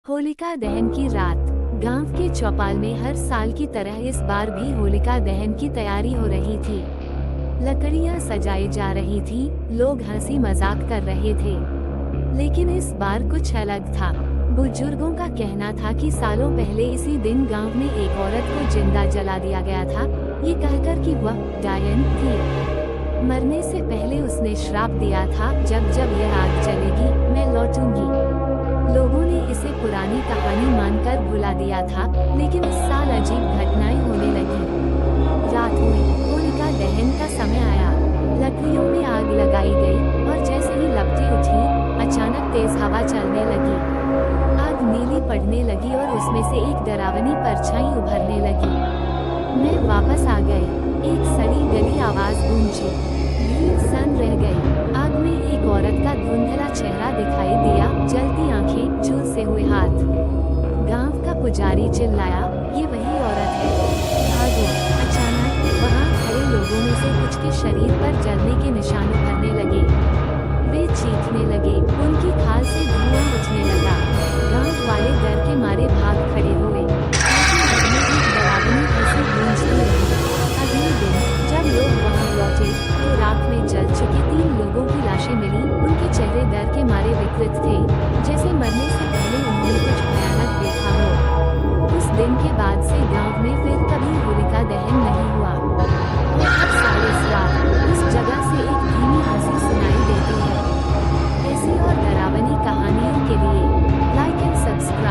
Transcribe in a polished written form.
होलिका दहन की रात। गांव के चौपाल में हर साल की तरह इस बार भी होलिका दहन की तैयारी हो रही थी। लकड़ियां सजाई जा रही थी, लोग हंसी मजाक कर रहे थे। लेकिन इस बार कुछ अलग था। बुजुर्गों का कहना था कि सालों पहले इसी दिन गांव में एक औरत को जिंदा जला दिया गया था, ये कहकर कि वह डायन थी। मरने से पहले उसने श्राप दिया था, जब जब यह आग जलेगी मैं लौटूंगी। लोगों ने इसे पुरानी कहानी मानकर भुला दिया था, लेकिन इस साल अजीब घटनाएं होने लगी। रात हुई, होलिका दहन का समय आया। लकड़ियों में आग लगाई गई और जैसे ही लपटें उठी, अचानक तेज हवा चलने लगी। आग नीली पड़ने लगी और उसमें से एक डरावनी परछाई उभरने लगी। मैं वापस आ गई। एक सड़ी गली आवाज गूंजी। भीड़ सन रह गई। आग में एक औरत का धुंधला चेहरा दिखाई दिया, जलती आंखें, झुलसे हुए हाथ। गांव का पुजारी चिल्लाया, ये वही औरत है, भागो। अचानक वहां खड़े लोगों में से कुछ के शरीर पर जलने के निशान उभरने लगे। वे चीखने लगे, उनकी खाल से धुआं उठने लगा। गांव वाले डर के मारे भाग खड़े हुए। लेकिन घर में एक डरावनी हंसी गूंजती रही। अगले दिन जब लोग वहां लौटे तो राख में जल चुके 3 लोगों की लाशें मिली। उनके चेहरे डर के मारे विकृत थे, जैसे मरने से पहले उन्होंने कुछ भयानक देखा हो। उस दिन के बाद से गांव में